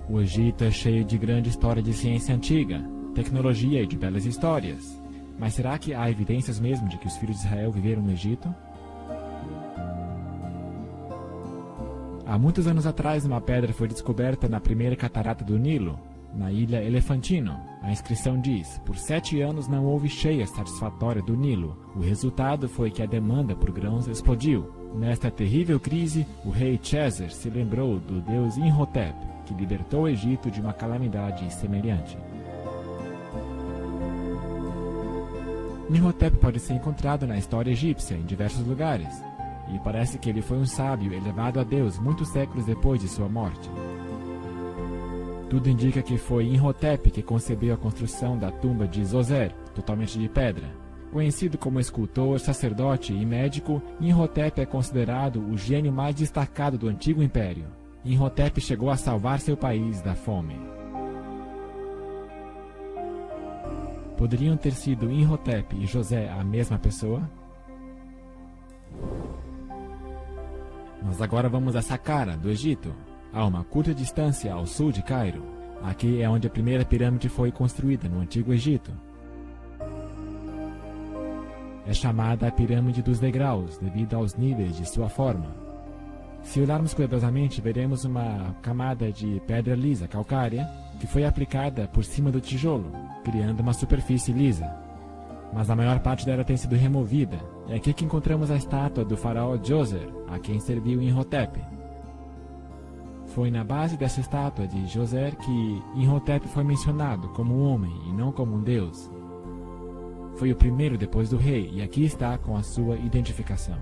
O Egito é cheio de grande história de ciência antiga, tecnologia e de belas histórias. Mas será que há evidências mesmo de que os filhos de Israel viveram no Egito? Há muitos anos atrás, uma pedra foi descoberta na primeira catarata do Nilo, na ilha Elefantino. A inscrição diz: por 7 anos não houve cheia satisfatória do Nilo. O resultado foi que a demanda por grãos explodiu. Nesta terrível crise, o rei César se lembrou do deus Imhotep, que libertou o Egito de uma calamidade semelhante. Imhotep pode ser encontrado na história egípcia em diversos lugares, e parece que ele foi um sábio elevado a Deus muitos séculos depois de sua morte. Tudo indica que foi Imhotep que concebeu a construção da tumba de Zoser, totalmente de pedra. Conhecido como escultor, sacerdote e médico, Imhotep é considerado o gênio mais destacado do antigo império. Imhotep chegou a salvar seu país da fome. Poderiam ter sido Imhotep e José a mesma pessoa? Nós agora vamos a Saqqara, do Egito, a uma curta distância ao sul de Cairo. Aqui é onde a primeira pirâmide foi construída no Antigo Egito. É chamada a Pirâmide dos Degraus, devido aos níveis de sua forma. Se olharmos cuidadosamente, veremos uma camada de pedra lisa, calcária, que foi aplicada por cima do tijolo, criando uma superfície lisa. Mas a maior parte dela tem sido removida. É aqui que encontramos a estátua do faraó Djoser, a quem serviu Imhotep. Foi na base dessa estátua de Djoser que Imhotep foi mencionado como um homem e não como um deus. Foi o primeiro depois do rei, e aqui está com a sua identificação.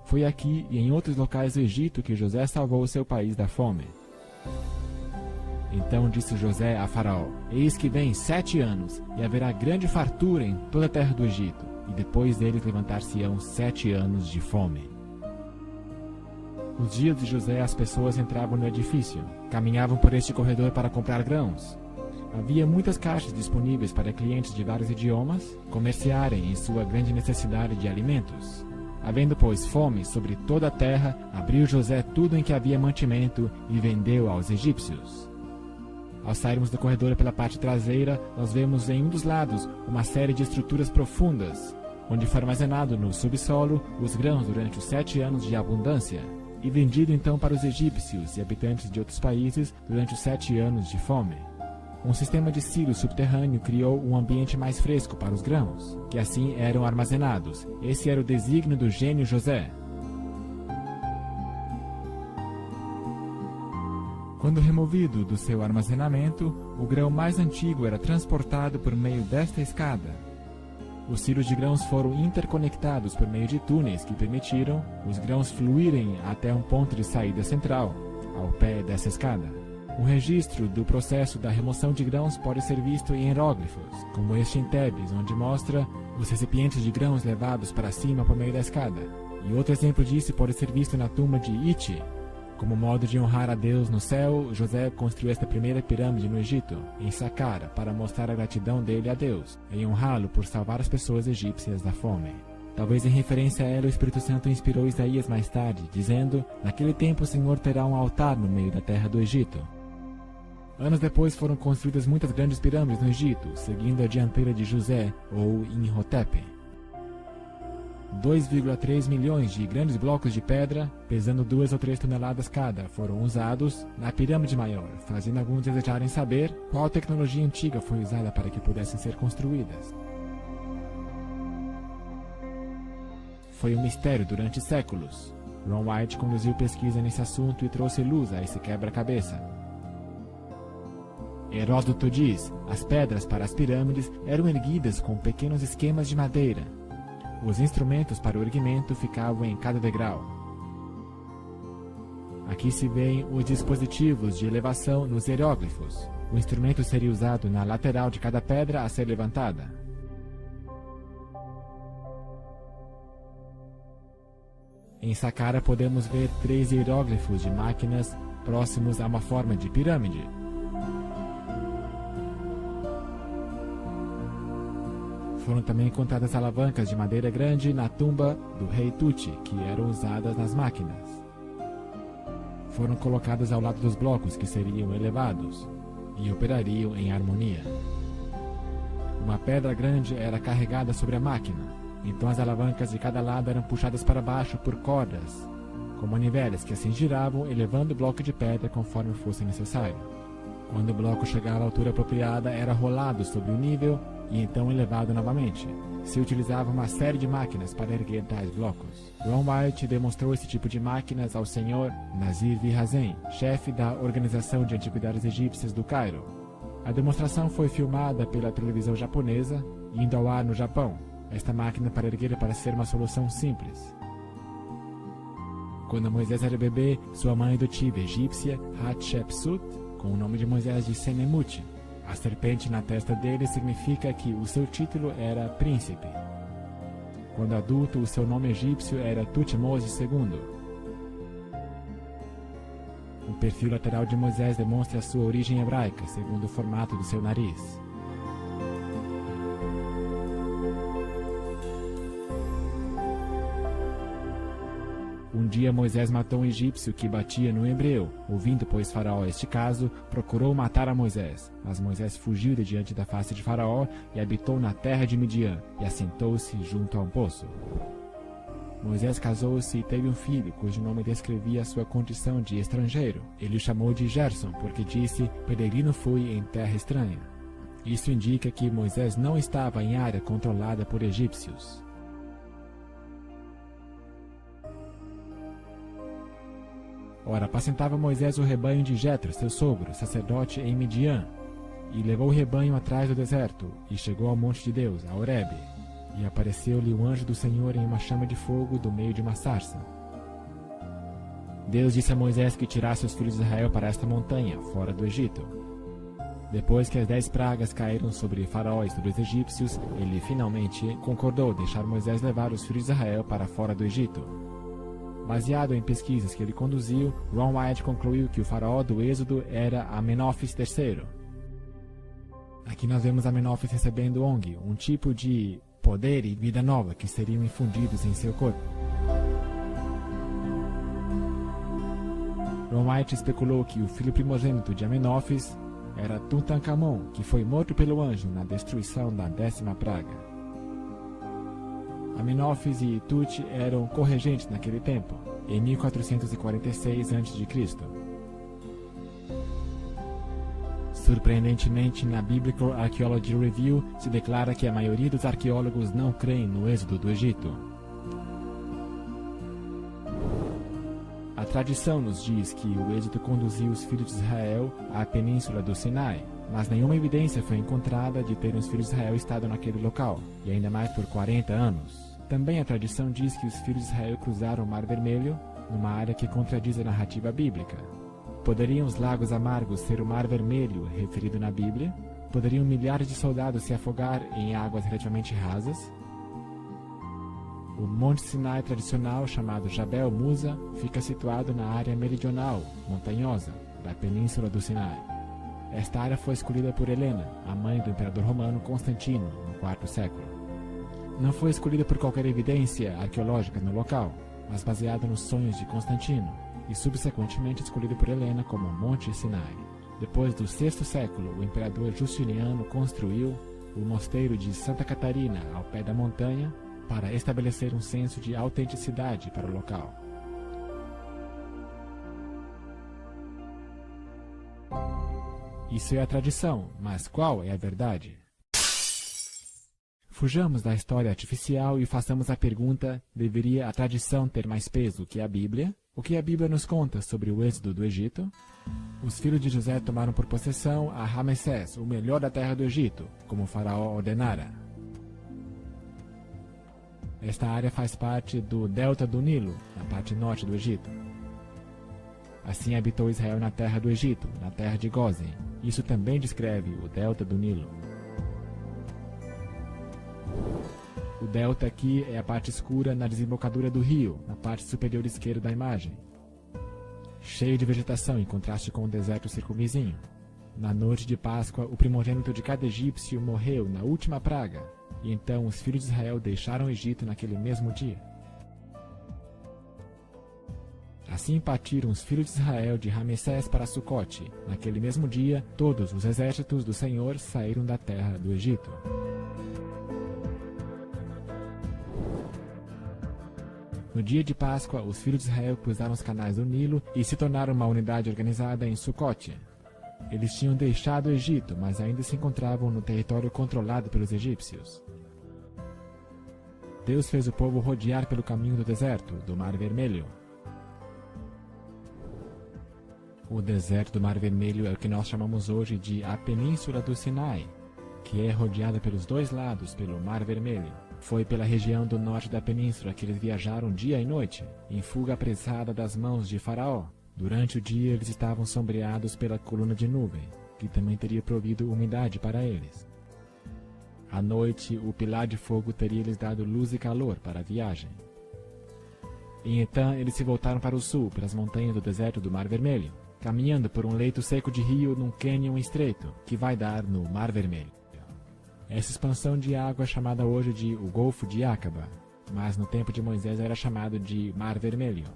Foi aqui e em outros locais do Egito que José salvou seu país da fome. Então disse José a Faraó: eis que vem 7 anos, e haverá grande fartura em toda a terra do Egito, e depois deles levantar-se-ão 7 anos de fome. Nos dias de José, as pessoas entravam no edifício, caminhavam por este corredor para comprar grãos. Havia muitas caixas disponíveis para clientes de vários idiomas comerciarem em sua grande necessidade de alimentos. Havendo, pois, fome sobre toda a terra, abriu José tudo em que havia mantimento e vendeu aos egípcios. Ao sairmos do corredor pela parte traseira, nós vemos em um dos lados uma série de estruturas profundas, onde foi armazenado no subsolo os grãos durante os 7 anos de abundância, e vendido então para os egípcios e habitantes de outros países durante os 7 anos de fome. Um sistema de silos subterrâneo criou um ambiente mais fresco para os grãos, que assim eram armazenados. Esse era o desígnio do gênio José. Quando removido do seu armazenamento, o grão mais antigo era transportado por meio desta escada. Os silos de grãos foram interconectados por meio de túneis que permitiram os grãos fluírem até um ponto de saída central, ao pé dessa escada. Um registro do processo da remoção de grãos pode ser visto em hieróglifos, como este em Tebes, onde mostra os recipientes de grãos levados para cima por meio da escada. E outro exemplo disso pode ser visto na tumba de Iti. Como modo de honrar a Deus no céu, José construiu esta primeira pirâmide no Egito, em Saqqara, para mostrar a gratidão dele a Deus, em honrá-lo por salvar as pessoas egípcias da fome. Talvez em referência a ela, o Espírito Santo inspirou Isaías mais tarde, dizendo: naquele tempo o Senhor terá um altar no meio da terra do Egito. Anos depois foram construídas muitas grandes pirâmides no Egito, seguindo a dianteira de José, ou Imhotep. 2,3 milhões de grandes blocos de pedra, pesando 2 ou 3 toneladas cada, foram usados na pirâmide maior, fazendo alguns desejarem saber qual tecnologia antiga foi usada para que pudessem ser construídas. Foi um mistério durante séculos. Ron White conduziu pesquisa nesse assunto e trouxe luz a esse quebra-cabeça. Heródoto diz: as pedras para as pirâmides eram erguidas com pequenos esquemas de madeira. Os instrumentos para o erguimento ficavam em cada degrau. Aqui se veem os dispositivos de elevação nos hieróglifos. O instrumento seria usado na lateral de cada pedra a ser levantada. Em Saqqara podemos ver 3 hieróglifos de máquinas próximos a uma forma de pirâmide. Foram também encontradas alavancas de madeira grande na tumba do rei Tuti, que eram usadas nas máquinas. foram colocadas ao lado dos blocos que seriam elevados e operariam em harmonia. Uma pedra grande era carregada sobre a máquina, então as alavancas de cada lado eram puxadas para baixo por cordas, com manivelas que assim giravam, elevando o bloco de pedra conforme fosse necessário. Quando o bloco chegava à altura apropriada, era rolado sobre o nível e então elevado novamente. Se utilizava uma série de máquinas para erguer tais blocos. Ron White demonstrou esse tipo de máquinas ao Sr. Nazir Vihazen, chefe da Organização de Antiguidades Egípcias do Cairo. A demonstração foi filmada pela televisão japonesa e indo ao ar no Japão. Esta máquina para erguer parece ser uma solução simples. Quando Moisés era bebê, sua mãe adotiva egípcia, Hatshepsut, com o nome de Moisés de Senemut. A serpente na testa dele significa que o seu título era príncipe. Quando adulto, o seu nome egípcio era Tutmose II. O perfil lateral de Moisés demonstra a sua origem hebraica, segundo o formato do seu nariz. Um dia Moisés matou um egípcio que batia no hebreu. Ouvindo, pois, Faraó este caso, procurou matar a Moisés. Mas Moisés fugiu de diante da face de Faraó e habitou na terra de Midian, e assentou-se junto a um poço. Moisés casou-se e teve um filho, cujo nome descrevia a sua condição de estrangeiro. Ele o chamou de Gerson, porque disse: peregrino fui em terra estranha. Isso indica que Moisés não estava em área controlada por egípcios. Ora, apacentava Moisés o rebanho de Jetro, seu sogro, sacerdote em Midian, e levou o rebanho atrás do deserto, e chegou ao monte de Deus, a Horebe, e apareceu-lhe o anjo do Senhor em uma chama de fogo do meio de uma sarça. Deus disse a Moisés que tirasse os filhos de Israel para esta montanha, fora do Egito. Depois que as 10 pragas caíram sobre Faraó e sobre os egípcios, ele finalmente concordou deixar Moisés levar os filhos de Israel para fora do Egito. Baseado em pesquisas que ele conduziu, Ron White concluiu que o faraó do Êxodo era Amenófis III. Aqui nós vemos Amenófis recebendo Ong, um tipo de poder e vida nova que seriam infundidos em seu corpo. Ron White especulou que o filho primogênito de Amenófis era Tutankhamon, que foi morto pelo anjo na destruição da 10ª praga. Amenófis e Tut eram corregentes naquele tempo, em 1446 a.C. Surpreendentemente, na Biblical Archaeology Review se declara que a maioria dos arqueólogos não creem no êxodo do Egito. A tradição nos diz que o êxodo conduziu os filhos de Israel à península do Sinai, mas nenhuma evidência foi encontrada de ter os filhos de Israel estado naquele local, e ainda mais por 40 anos. Também a tradição diz que os filhos de Israel cruzaram o Mar Vermelho, numa área que contradiz a narrativa bíblica. Poderiam os lagos amargos ser o Mar Vermelho referido na Bíblia? Poderiam milhares de soldados se afogar em águas relativamente rasas? O Monte Sinai tradicional, chamado Jabel Musa, fica situado na área meridional, montanhosa, da Península do Sinai. Esta área foi escolhida por Helena, a mãe do imperador romano Constantino, no IV século. Não foi escolhida por qualquer evidência arqueológica no local, mas baseada nos sonhos de Constantino, e subsequentemente escolhida por Helena como Monte Sinai. Depois do VI século, o imperador Justiniano construiu o mosteiro de Santa Catarina ao pé da montanha para estabelecer um senso de autenticidade para o local. Isso é a tradição, mas qual é a verdade? Fujamos da história artificial e façamos a pergunta: deveria a tradição ter mais peso que a Bíblia? O que a Bíblia nos conta sobre o êxodo do Egito? Os filhos de José tomaram por possessão a Ramessés, o melhor da terra do Egito, como o faraó ordenara. Esta área faz parte do delta do Nilo, na parte norte do Egito. Assim habitou Israel na terra do Egito, na terra de Gósen. Isso também descreve o delta do Nilo. O delta aqui é a parte escura na desembocadura do rio, na parte superior esquerda da imagem, cheio de vegetação em contraste com o deserto circunvizinho. Na noite de Páscoa, o primogênito de cada egípcio morreu na última praga, e então os filhos de Israel deixaram o Egito naquele mesmo dia. A Assim partiram os filhos de Israel de Ramessés para Sucote. Naquele mesmo dia, todos os exércitos do Senhor saíram da terra do Egito. No dia de Páscoa, os filhos de Israel cruzaram os canais do Nilo e se tornaram uma unidade organizada em Sucote. Eles tinham deixado o Egito, mas ainda se encontravam no território controlado pelos egípcios. Deus fez o povo rodear pelo caminho do deserto, do Mar Vermelho. O deserto do Mar Vermelho é o que nós chamamos hoje de a Península do Sinai, que é rodeada pelos dois lados pelo Mar Vermelho. Foi pela região do norte da península que eles viajaram dia e noite, em fuga apressada das mãos de Faraó. Durante o dia eles estavam sombreados pela coluna de nuvem, que também teria provido umidade para eles. À noite, o pilar de fogo teria lhes dado luz e calor para a viagem. Em Etã, eles se voltaram para o sul, pelas montanhas do deserto do Mar Vermelho, caminhando por um leito seco de rio num cânion estreito, que vai dar no Mar Vermelho. Essa expansão de água é chamada hoje de o Golfo de Acaba, mas no tempo de Moisés era chamado de Mar Vermelho.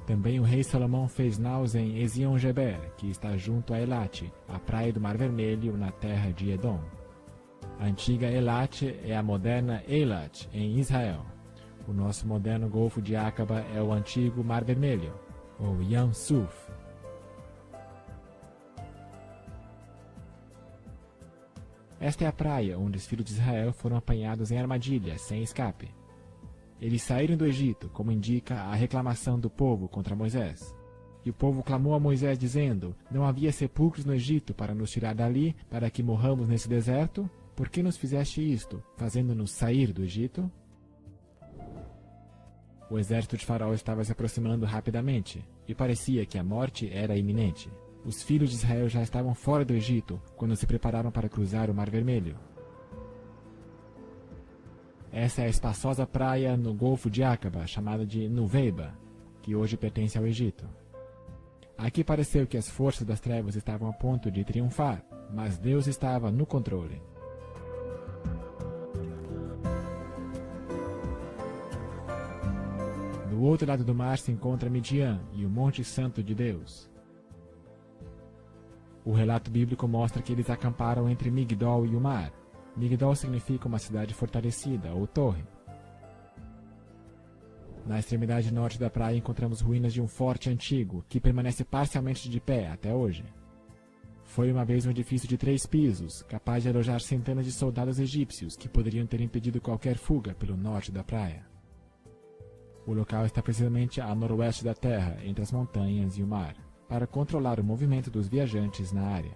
Também o rei Salomão fez naus em Ezion-Geber, que está junto a Elate, a praia do Mar Vermelho, na terra de Edom. A antiga Elate é a moderna Eilat, em Israel. O nosso moderno Golfo de Acaba é o antigo Mar Vermelho, ou Yam Suf. Esta é a praia onde os filhos de Israel foram apanhados em armadilhas, sem escape. Eles saíram do Egito, como indica a reclamação do povo contra Moisés. E o povo clamou a Moisés, dizendo: não havia sepulcros no Egito para nos tirar dali, para que morramos nesse deserto? Por que nos fizeste isto, fazendo-nos sair do Egito? O exército de Faraó estava se aproximando rapidamente, e parecia que a morte era iminente. Os filhos de Israel já estavam fora do Egito, quando se prepararam para cruzar o Mar Vermelho. Essa é a espaçosa praia no Golfo de Acaba, chamada de Nuveiba, que hoje pertence ao Egito. Aqui pareceu que as forças das trevas estavam a ponto de triunfar, mas Deus estava no controle. Do outro lado do mar se encontra Midian e o Monte Santo de Deus. O relato bíblico mostra que eles acamparam entre Migdol e o mar. Migdol significa uma cidade fortalecida, ou torre. Na extremidade norte da praia encontramos ruínas de um forte antigo, que permanece parcialmente de pé até hoje. Foi uma vez um edifício de 3 pisos, capaz de alojar centenas de soldados egípcios, que poderiam ter impedido qualquer fuga pelo norte da praia. O local está precisamente a noroeste da terra, entre as montanhas e o mar, para controlar o movimento dos viajantes na área.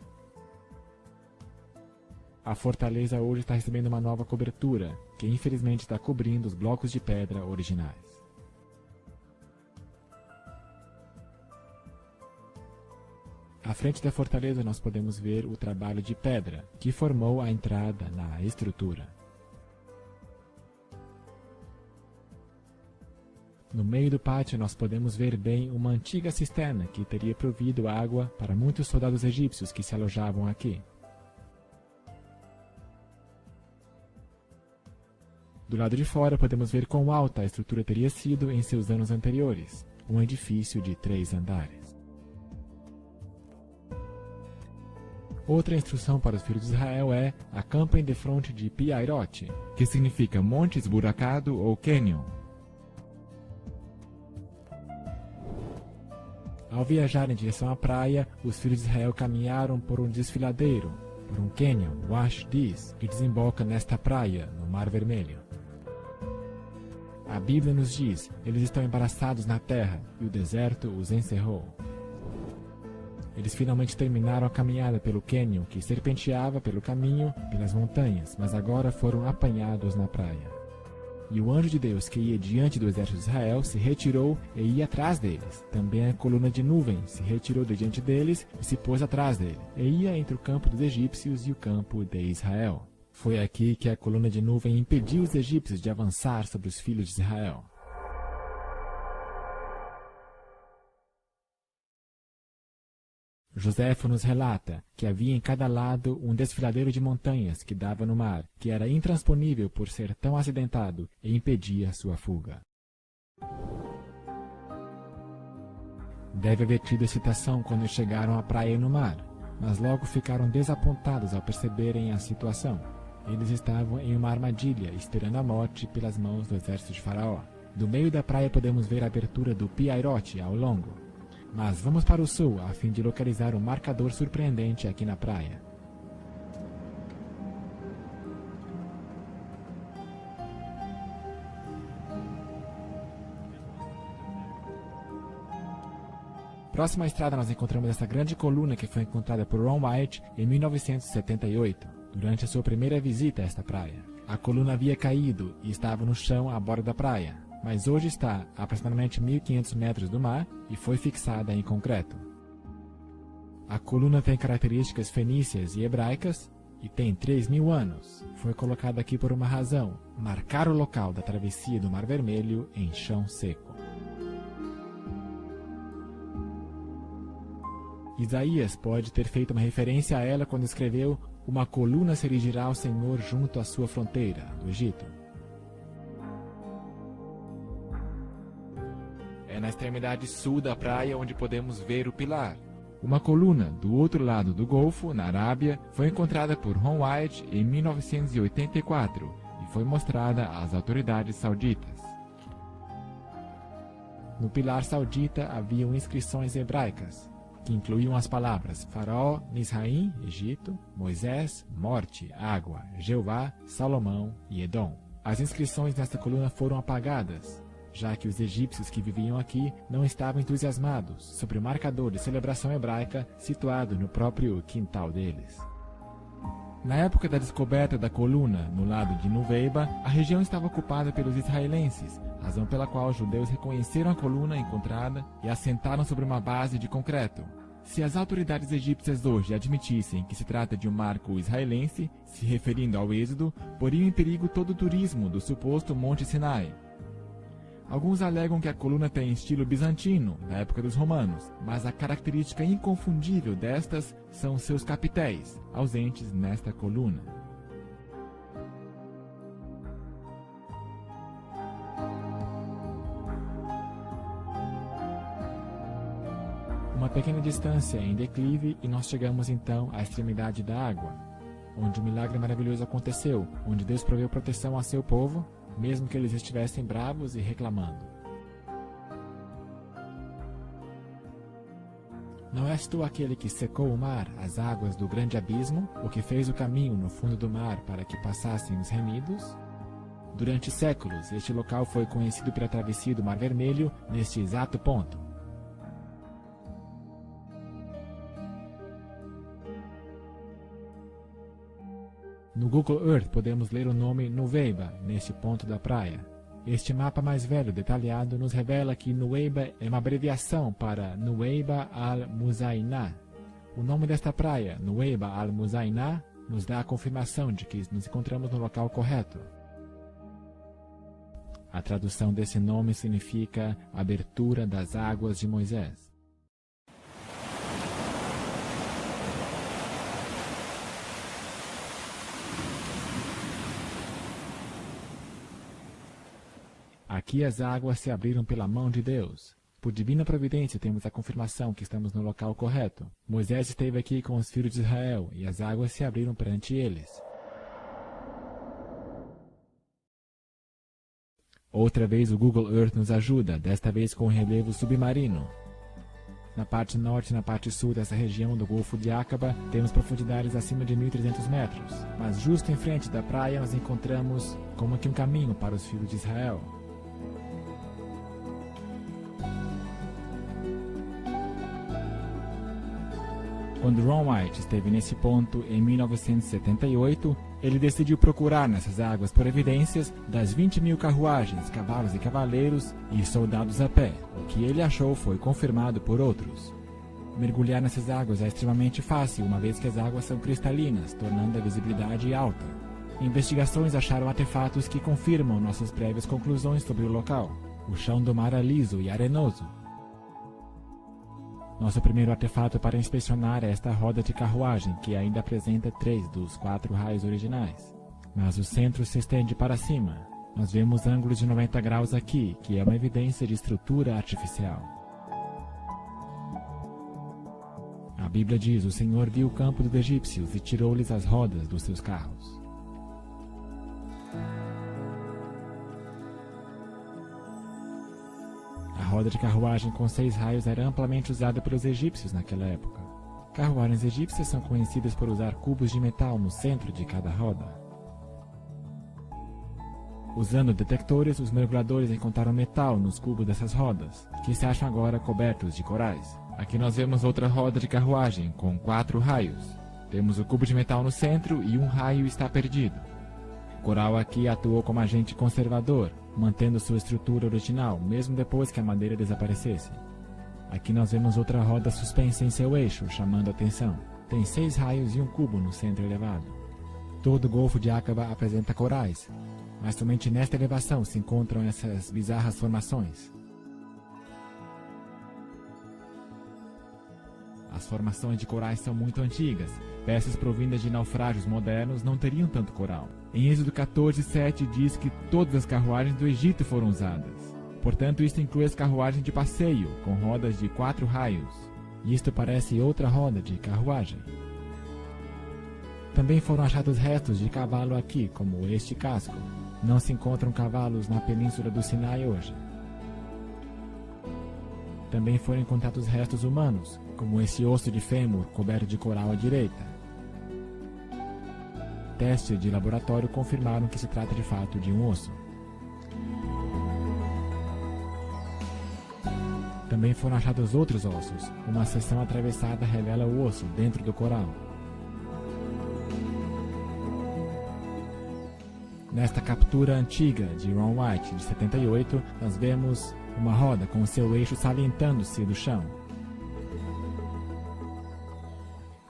A fortaleza hoje está recebendo uma nova cobertura, que infelizmente está cobrindo os blocos de pedra originais. À frente da fortaleza nós podemos ver o trabalho de pedra, que formou a entrada na estrutura. No meio do pátio nós podemos ver bem uma antiga cisterna que teria provido água para muitos soldados egípcios que se alojavam aqui. Do lado de fora podemos ver quão alta a estrutura teria sido em seus anos anteriores, um edifício de 3 andares. Outra instrução para os filhos de Israel é: acampem defronte de Pi-Hairote, que significa monte esburacado ou cânion. Ao viajar em direção à praia, os filhos de Israel caminharam por um desfiladeiro, por um cânion, Wash Dis, que desemboca nesta praia, no Mar Vermelho. A Bíblia nos diz: eles estão embaraçados na terra, e o deserto os encerrou. Eles finalmente terminaram a caminhada pelo cânion que serpenteava pelo caminho, pelas montanhas, mas agora foram apanhados na praia. E o anjo de Deus que ia diante do exército de Israel se retirou e ia atrás deles. Também a coluna de nuvem se retirou de diante deles e se pôs atrás dele, e ia entre o campo dos egípcios e o campo de Israel. Foi aqui que a coluna de nuvem impediu os egípcios de avançar sobre os filhos de Israel. Joséfo nos relata que havia em cada lado um desfiladeiro de montanhas que dava no mar, que era intransponível por ser tão acidentado e impedia sua fuga. Deve haver tido excitação quando chegaram à praia e no mar, mas logo ficaram desapontados ao perceberem a situação. Eles estavam em uma armadilha, esperando a morte pelas mãos do exército de Faraó. Do meio da praia podemos ver a abertura do Piairote ao longo. Mas vamos para o sul, a fim de localizar um marcador surpreendente aqui na praia. Próxima à estrada nós encontramos essa grande coluna que foi encontrada por Ron White em 1978, durante a sua primeira visita a esta praia. A coluna havia caído e estava no chão à borda da praia, mas hoje está a aproximadamente 1.500 metros do mar e foi fixada em concreto. A coluna tem características fenícias e hebraicas e tem 3.000 anos. Foi colocada aqui por uma razão: marcar o local da travessia do Mar Vermelho em chão seco. Isaías pode ter feito uma referência a ela quando escreveu: uma coluna se erigirá ao Senhor junto à sua fronteira, do Egito. É na extremidade sul da praia onde podemos ver o pilar. Uma coluna do outro lado do Golfo, na Arábia, foi encontrada por Ron White em 1984 e foi mostrada às autoridades sauditas. No pilar saudita haviam inscrições hebraicas, que incluíam as palavras Faraó, Misraim, Egito, Moisés, morte, água, Jeová, Salomão e Edom. As inscrições nesta coluna foram apagadas, já que os egípcios que viviam aqui não estavam entusiasmados sobre o marcador de celebração hebraica situado no próprio quintal deles. Na época da descoberta da coluna no lado de Nuveiba, a região estava ocupada pelos israelenses, razão pela qual os judeus reconheceram a coluna encontrada e assentaram sobre uma base de concreto. Se as autoridades egípcias hoje admitissem que se trata de um marco israelense, se referindo ao Êxodo, poriam em perigo todo o turismo do suposto Monte Sinai. Alguns alegam que a coluna tem estilo bizantino, da época dos romanos, mas a característica inconfundível destas são seus capitéis, ausentes nesta coluna. Uma pequena distância em declive e nós chegamos então à extremidade da água, onde um milagre maravilhoso aconteceu, onde Deus proveu proteção a seu povo, mesmo que eles estivessem bravos e reclamando. Não és tu aquele que secou o mar, as águas do grande abismo, o que fez o caminho no fundo do mar para que passassem os remidos? Durante séculos, este local foi conhecido pela travessia do Mar Vermelho neste exato ponto. No Google Earth podemos ler o nome Nuveiba neste ponto da praia. Este mapa mais velho detalhado nos revela que Nuweiba é uma abreviação para Nuweiba al-Muzainá. O nome desta praia, Nuweiba al-Muzainá, nos dá a confirmação de que nos encontramos no local correto. A tradução desse nome significa abertura das águas de Moisés. Aqui as águas se abriram pela mão de Deus. Por divina providência temos a confirmação que estamos no local correto. Moisés esteve aqui com os filhos de Israel e as águas se abriram perante eles. Outra vez o Google Earth nos ajuda, desta vez com um relevo submarino. Na parte norte e na parte sul dessa região do Golfo de Aqaba, temos profundidades acima de 1.300 metros. Mas justo em frente da praia nós encontramos como que um caminho para os filhos de Israel. Quando Ron White esteve nesse ponto em 1978, ele decidiu procurar nessas águas por evidências das 20.000 carruagens, cavalos e cavaleiros e soldados a pé. O que ele achou foi confirmado por outros. Mergulhar nessas águas é extremamente fácil, uma vez que as águas são cristalinas, tornando a visibilidade alta. Investigações acharam artefatos que confirmam nossas prévias conclusões sobre o local. O chão do mar é liso e arenoso. Nosso primeiro artefato para inspecionar é esta roda de carruagem, que ainda apresenta 3 dos 4 raios originais. Mas o centro se estende para cima. Nós vemos ângulos de 90 graus aqui, que é uma evidência de estrutura artificial. Bíblia diz: o Senhor viu o campo dos egípcios e tirou-lhes as rodas dos seus carros. A roda de carruagem com 6 raios era amplamente usada pelos egípcios naquela época. Carruagens egípcias são conhecidas por usar cubos de metal no centro de cada roda. Usando detectores, os mergulhadores encontraram metal nos cubos dessas rodas, que se acham agora cobertos de corais. Aqui nós vemos outra roda de carruagem com 4 raios. Temos o cubo de metal no centro e um raio está perdido. O coral aqui atuou como agente conservador, mantendo sua estrutura original, mesmo depois que a madeira desaparecesse. Aqui nós vemos outra roda suspensa em seu eixo, chamando a atenção. Tem 6 raios e um cubo no centro elevado. Todo o Golfo de Aqaba apresenta corais, mas somente nesta elevação se encontram essas bizarras formações. As formações de corais são muito antigas. Peças provindas de naufrágios modernos não teriam tanto coral. Em Êxodo 14:7 diz que todas as carruagens do Egito foram usadas. Portanto, isto inclui as carruagens de passeio, com rodas de 4 raios. E isto parece outra roda de carruagem. Também foram achados restos de cavalo aqui, como este casco. Não se encontram cavalos na península do Sinai hoje. Também foram encontrados restos humanos, como esse osso de fêmur coberto de coral à direita. Testes de laboratório confirmaram que se trata de fato de um osso. Também foram achados outros ossos. Uma seção atravessada revela o osso dentro do coral. Nesta captura antiga de Ron White, de 78, nós vemos uma roda com seu eixo salientando-se do chão.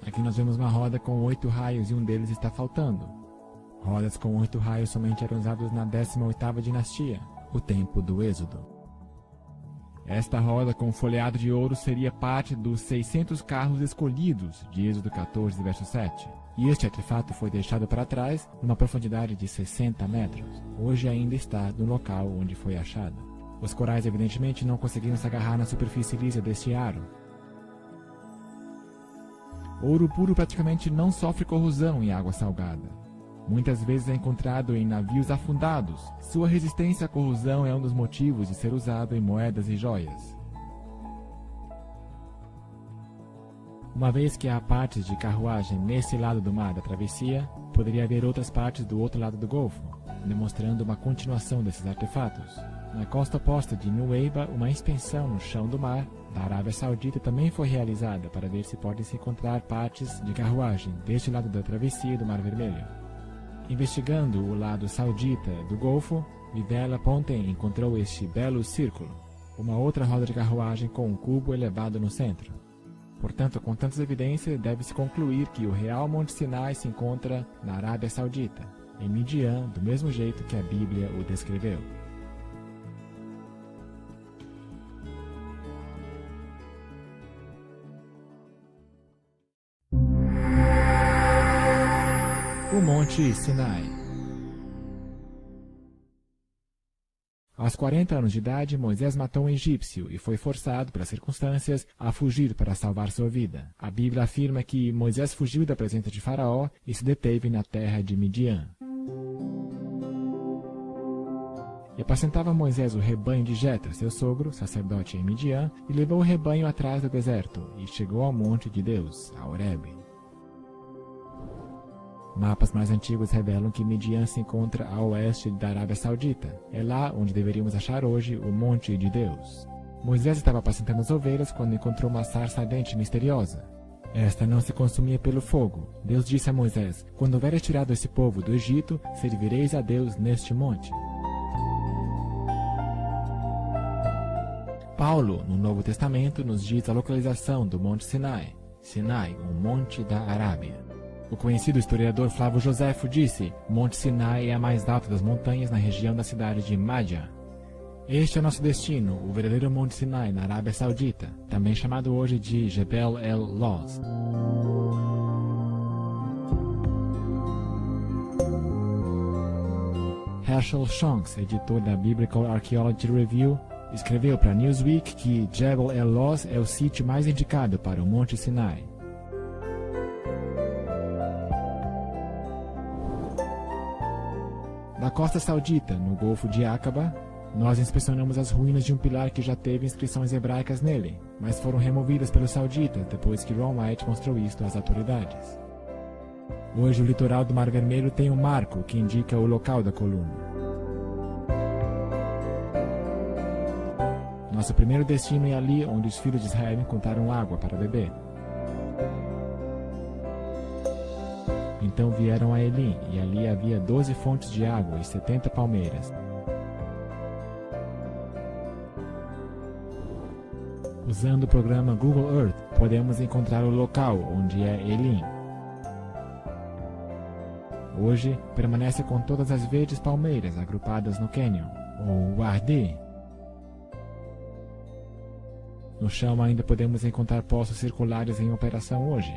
Aqui nós vemos uma roda com 8 raios e um deles está faltando. Rodas com 8 raios somente eram usadas na 18ª dinastia, o tempo do Êxodo. Esta roda com folheado de ouro seria parte dos 600 carros escolhidos de Êxodo 14, verso 7. E este artefato foi deixado para trás numa profundidade de 60 metros. Hoje ainda está no local onde foi achado. Os corais evidentemente não conseguiram se agarrar na superfície lisa deste aro. Ouro puro praticamente não sofre corrosão em água salgada. Muitas vezes é encontrado em navios afundados. Sua resistência à corrosão é um dos motivos de ser usado em moedas e joias. Uma vez que há partes de carruagem nesse lado do mar da travessia, poderia haver outras partes do outro lado do Golfo, demonstrando uma continuação desses artefatos. Na costa oposta de Nuweiba, uma inspeção no chão do mar da Arábia Saudita também foi realizada para ver se podem se encontrar partes de carruagem deste lado da travessia do Mar Vermelho. Investigando o lado saudita do Golfo, Videla Ponten encontrou este belo círculo, uma outra roda de carruagem com um cubo elevado no centro. Portanto, com tantas evidências, deve-se concluir que o real Monte Sinai se encontra na Arábia Saudita, em Midian, do mesmo jeito que a Bíblia o descreveu. O Monte Sinai. Aos 40 anos de idade, Moisés matou um egípcio e foi forçado, pelas circunstâncias, a fugir para salvar sua vida. A Bíblia afirma que Moisés fugiu da presença de Faraó e se deteve na terra de Midian. E apacentava Moisés o rebanho de Jetro, seu sogro, sacerdote em Midian, e levou o rebanho atrás do deserto, e chegou ao monte de Deus, a Horebe. Mapas mais antigos revelam que Midian se encontra a oeste da Arábia Saudita. É lá onde deveríamos achar hoje o Monte de Deus. Moisés estava apacentando as ovelhas quando encontrou uma sarça ardente misteriosa. Esta não se consumia pelo fogo. Deus disse a Moisés: quando houveres tirado esse povo do Egito, servireis a Deus neste monte. Paulo, no Novo Testamento, nos diz a localização do Monte Sinai. Sinai, um monte da Arábia. O conhecido historiador Flávio Joséfo disse: Monte Sinai é a mais alta das montanhas na região da cidade de Madja. Este é o nosso destino, o verdadeiro Monte Sinai, na Arábia Saudita, também chamado hoje de Jebel el-Lawz. Herschel Shonks, editor da Biblical Archaeology Review, escreveu para Newsweek que Jebel el-Lawz é o sítio mais indicado para o Monte Sinai. costa saudita, no Golfo de Aqaba, nós inspecionamos as ruínas de um pilar que já teve inscrições hebraicas nele, mas foram removidas pelos sauditas depois que Ron White mostrou isto às autoridades. Hoje o litoral do Mar Vermelho tem um marco que indica o local da coluna. Nosso primeiro destino é ali onde os filhos de Israel encontraram água para beber. Então vieram a Elim, e ali havia 12 fontes de água e 70 palmeiras. Usando o programa Google Earth, podemos encontrar o local onde é Elim. Hoje, permanece com todas as verdes palmeiras agrupadas no cânion, ou Wadi. No chão ainda podemos encontrar poços circulares em operação hoje.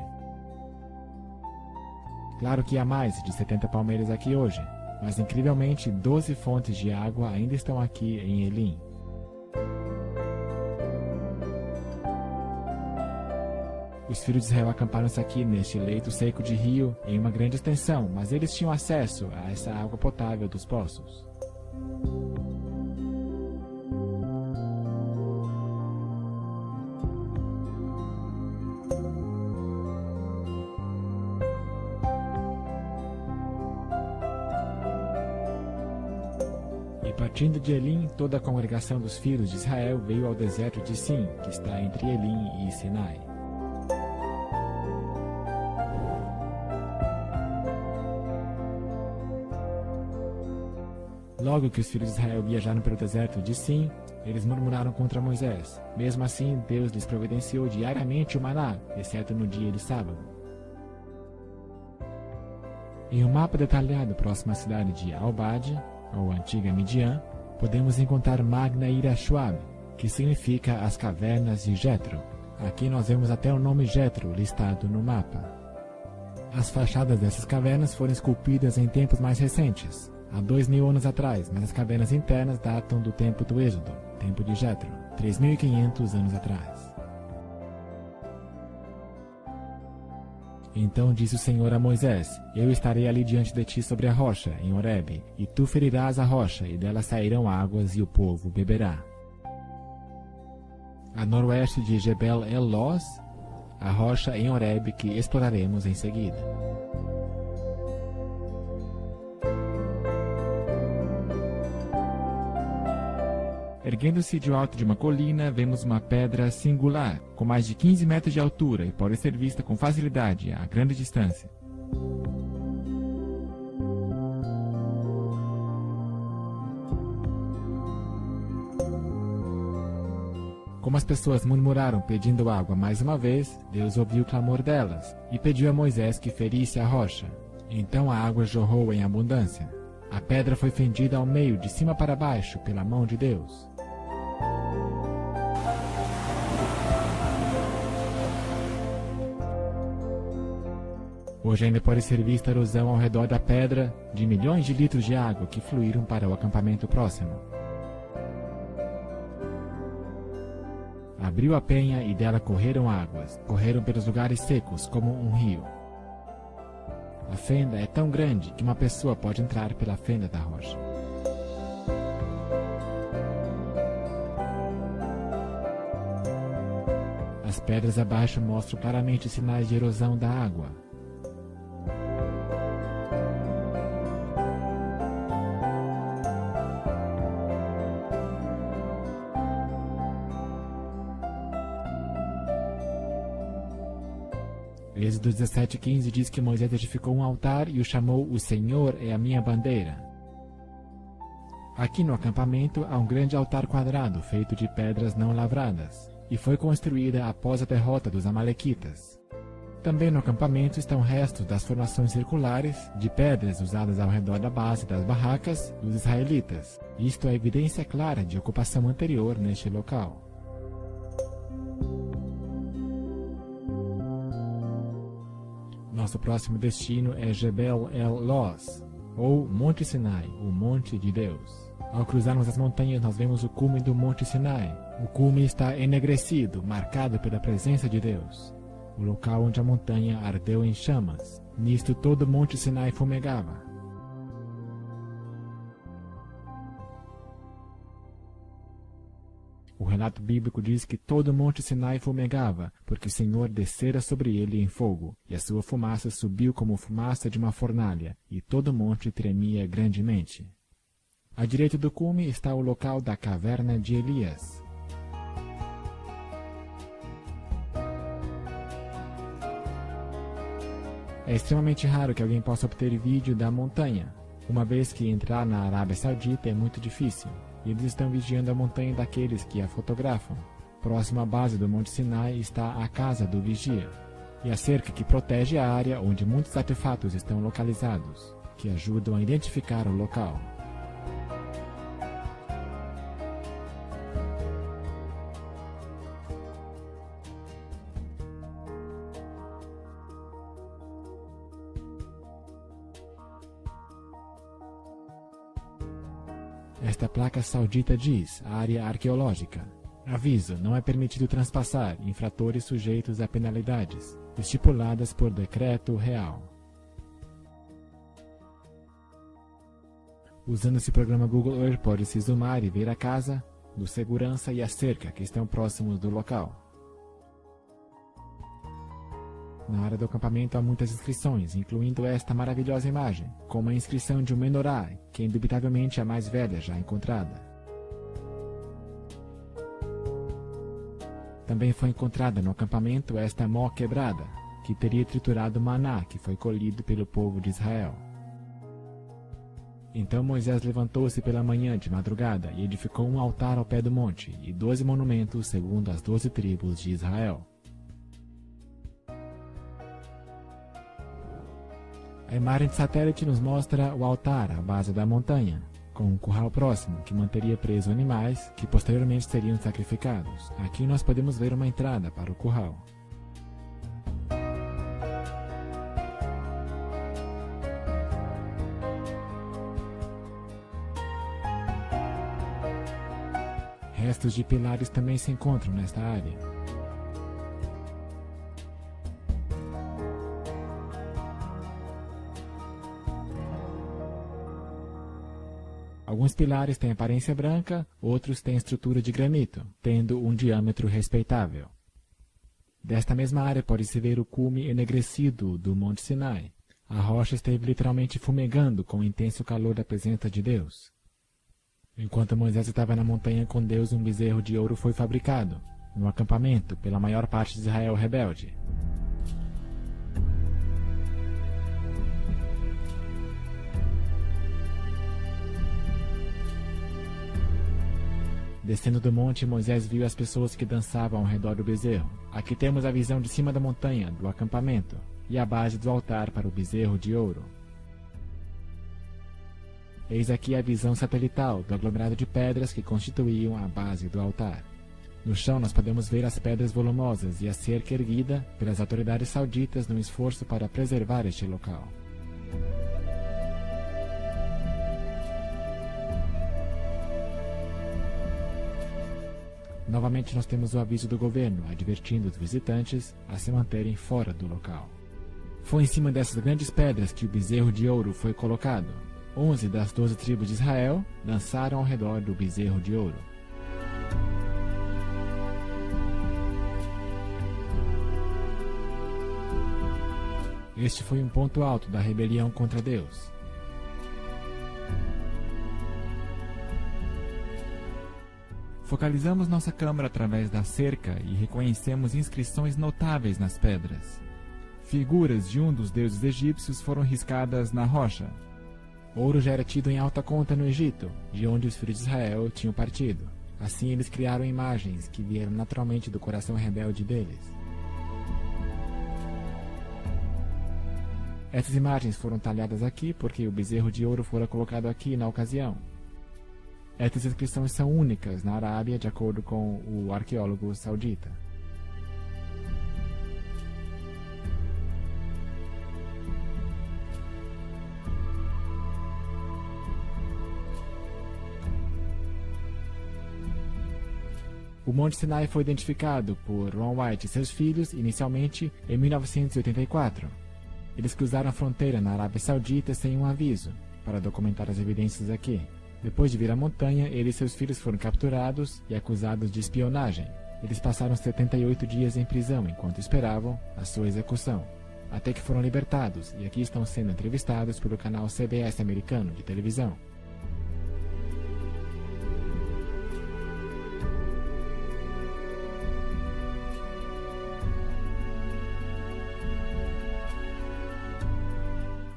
Claro que há mais de 70 palmeiras aqui hoje, mas incrivelmente 12 fontes de água ainda estão aqui em Elim. Os filhos de Israel acamparam-se aqui neste leito seco de rio em uma grande extensão, mas eles tinham acesso a essa água potável dos poços. E partindo de Elim, toda a congregação dos filhos de Israel veio ao deserto de Sim, que está entre Elim e Sinai. Logo que os filhos de Israel viajaram pelo deserto de Sim, eles murmuraram contra Moisés. Mesmo assim, Deus lhes providenciou diariamente o maná, exceto no dia de sábado. Em um mapa detalhado próximo à cidade de Al-Bad, ou antiga Midian, podemos encontrar Magna Ira-Shuab, que significa as cavernas de Jetro. Aqui nós vemos até o nome Jetro listado no mapa. As fachadas dessas cavernas foram esculpidas em tempos mais recentes, há 2.000 anos atrás, mas as cavernas internas datam do tempo do Êxodo, tempo de Jetro, 3.500 anos atrás. Então disse o Senhor a Moisés: Eu estarei ali diante de ti sobre a rocha, em Horebe, e tu ferirás a rocha, e dela sairão águas, e o povo beberá. A noroeste de Jebel El-Loz, a rocha em Horebe que exploraremos em seguida. Erguendo-se de alto de uma colina, vemos uma pedra singular, com mais de 15 metros de altura e pode ser vista com facilidade a grande distância. Como as pessoas murmuraram pedindo água mais uma vez, Deus ouviu o clamor delas e pediu a Moisés que ferisse a rocha. Então a água jorrou em abundância. A pedra foi fendida ao meio, de cima para baixo, pela mão de Deus. Hoje ainda pode ser vista a erosão ao redor da pedra de milhões de litros de água que fluíram para o acampamento próximo. Abriu a penha e dela correram águas, correram pelos lugares secos como um rio. A fenda é tão grande que uma pessoa pode entrar pela fenda da rocha. As pedras abaixo mostram claramente sinais de erosão da água. Êxodo 17:15 diz que Moisés edificou um altar e o chamou "O Senhor é a minha bandeira". Aqui no acampamento há um grande altar quadrado feito de pedras não lavradas, e foi construída após a derrota dos amalequitas. Também no acampamento estão restos das formações circulares de pedras usadas ao redor da base das barracas dos israelitas. Isto é evidência clara de ocupação anterior neste local. Nosso próximo destino é Jebel El-Loz, ou Monte Sinai, o Monte de Deus. Ao cruzarmos as montanhas, nós vemos o cume do Monte Sinai. O cume está enegrecido, marcado pela presença de Deus. O local onde a montanha ardeu em chamas. Nisto todo o Monte Sinai fumegava. O relato bíblico diz que todo o monte Sinai fumegava, porque o Senhor descera sobre ele em fogo, e a sua fumaça subiu como fumaça de uma fornalha, e todo o monte tremia grandemente. À direita do cume está o local da caverna de Elias. É extremamente raro que alguém possa obter vídeo da montanha, uma vez que entrar na Arábia Saudita é muito difícil, e eles estão vigiando a montanha daqueles que a fotografam. Próximo à base do Monte Sinai está a casa do vigia, e a cerca que protege a área onde muitos artefatos estão localizados, que ajudam a identificar o local. Esta placa saudita diz: área arqueológica. Aviso: não é permitido transpassar infratores sujeitos a penalidades, estipuladas por decreto real. Usando esse programa Google Earth, pode-se zoomar e ver a casa, do segurança e a cerca que estão próximos do local. Na área do acampamento há muitas inscrições, incluindo esta maravilhosa imagem, como a inscrição de um menorá, que é indubitavelmente a mais velha já encontrada. Também foi encontrada no acampamento esta mó quebrada, que teria triturado maná que foi colhido pelo povo de Israel. Então Moisés levantou-se pela manhã de madrugada e edificou um altar ao pé do monte e 12 monumentos segundo as 12 tribos de Israel. A imagem de satélite nos mostra o altar à base da montanha, com um curral próximo que manteria presos animais que posteriormente seriam sacrificados. Aqui nós podemos ver uma entrada para o curral. Restos de pilares também se encontram nesta área. Alguns pilares têm aparência branca, outros têm estrutura de granito, tendo um diâmetro respeitável. Desta mesma área pode-se ver o cume enegrecido do Monte Sinai. A rocha esteve literalmente fumegando com o intenso calor da presença de Deus. Enquanto Moisés estava na montanha com Deus, um bezerro de ouro foi fabricado, no acampamento, pela maior parte de Israel rebelde. Descendo do monte, Moisés viu as pessoas que dançavam ao redor do bezerro. Aqui temos a visão de cima da montanha, do acampamento, e a base do altar para o bezerro de ouro. Eis aqui a visão satelital do aglomerado de pedras que constituíam a base do altar. No chão nós podemos ver as pedras volumosas e a cerca erguida pelas autoridades sauditas no esforço para preservar este local. Novamente nós temos o aviso do governo, advertindo os visitantes a se manterem fora do local. Foi em cima dessas grandes pedras que o bezerro de ouro foi colocado. 11 das 12 tribos de Israel dançaram ao redor do bezerro de ouro. Este foi um ponto alto da rebelião contra Deus. Focalizamos nossa câmera através da cerca e reconhecemos inscrições notáveis nas pedras. Figuras de um dos deuses egípcios foram riscadas na rocha. Ouro já era tido em alta conta no Egito, de onde os filhos de Israel tinham partido. Assim eles criaram imagens que vieram naturalmente do coração rebelde deles. Essas imagens foram talhadas aqui porque o bezerro de ouro fora colocado aqui na ocasião. Essas inscrições são únicas na Arábia, de acordo com o arqueólogo saudita. O Monte Sinai foi identificado por Ron White e seus filhos inicialmente em 1984. Eles cruzaram a fronteira na Arábia Saudita sem um aviso, para documentar as evidências aqui. Depois de vir à montanha, ele e seus filhos foram capturados e acusados de espionagem. Eles passaram 78 dias em prisão enquanto esperavam a sua execução, até que foram libertados e aqui estão sendo entrevistados pelo canal CBS americano de televisão.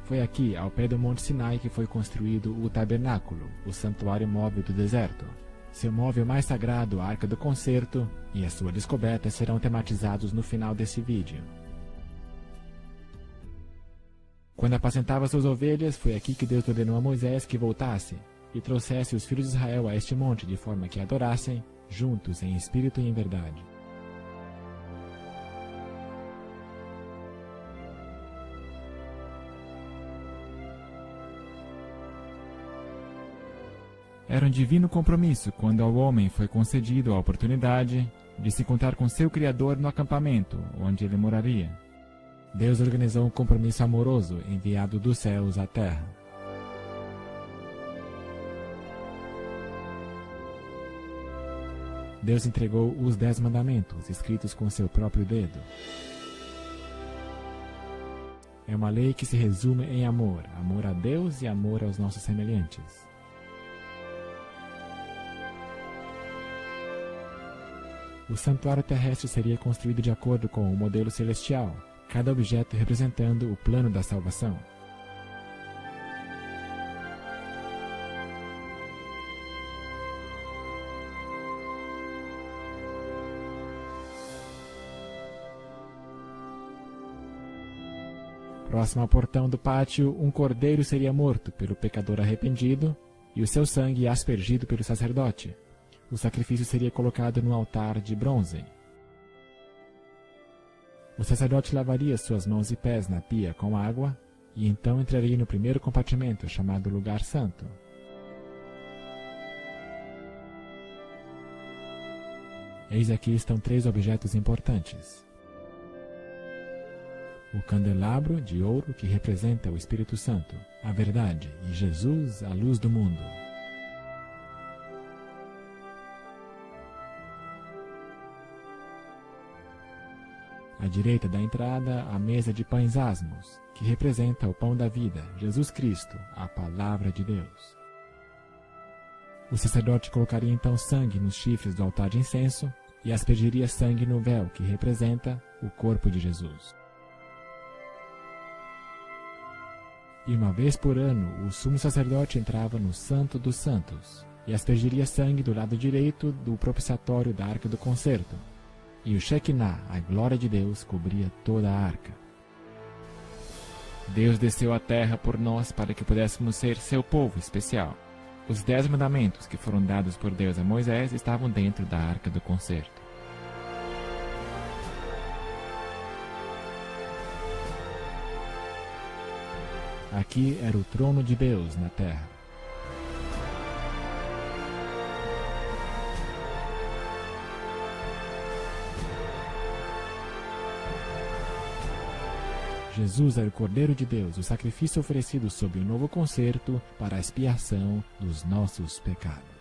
Foi aqui, ao pé do Monte Sinai, que foi construído o tabernáculo, o santuário móvel do deserto. Seu móvel mais sagrado, a Arca do Concerto, e a sua descoberta serão tematizados no final desse vídeo. Quando apacentava suas ovelhas, foi aqui que Deus ordenou a Moisés que voltasse e trouxesse os filhos de Israel a este monte de forma que adorassem, juntos em espírito e em verdade. Era um divino compromisso quando ao homem foi concedido a oportunidade de se encontrar com seu Criador no acampamento, onde ele moraria. Deus organizou um compromisso amoroso enviado dos céus à terra. Deus entregou os 10 mandamentos, escritos com seu próprio dedo. É uma lei que se resume em amor, amor a Deus e amor aos nossos semelhantes. O santuário terrestre seria construído de acordo com o modelo celestial, cada objeto representando o plano da salvação. Próximo ao portão do pátio, um cordeiro seria morto pelo pecador arrependido e o seu sangue aspergido pelo sacerdote. O sacrifício seria colocado no altar de bronze. O sacerdote lavaria suas mãos e pés na pia com água e então entraria no primeiro compartimento, chamado Lugar Santo. Eis aqui estão 3 objetos importantes. O candelabro de ouro, que representa o Espírito Santo, a verdade, e Jesus, a luz do mundo. À direita da entrada, a mesa de pães asmos, que representa o pão da vida, Jesus Cristo, a palavra de Deus. O sacerdote colocaria então sangue nos chifres do altar de incenso e aspergiria sangue no véu, que representa o corpo de Jesus. E uma vez por ano, o sumo sacerdote entrava no Santo dos Santos e aspergiria sangue do lado direito do propiciatório da Arca do Concerto. E o Shekinah, a glória de Deus, cobria toda a arca. Deus desceu à terra por nós para que pudéssemos ser seu povo especial. Os 10 mandamentos que foram dados por Deus a Moisés estavam dentro da Arca do Concerto. Aqui era o trono de Deus na terra. Jesus era o Cordeiro de Deus, o sacrifício oferecido sob o novo concerto para a expiação dos nossos pecados.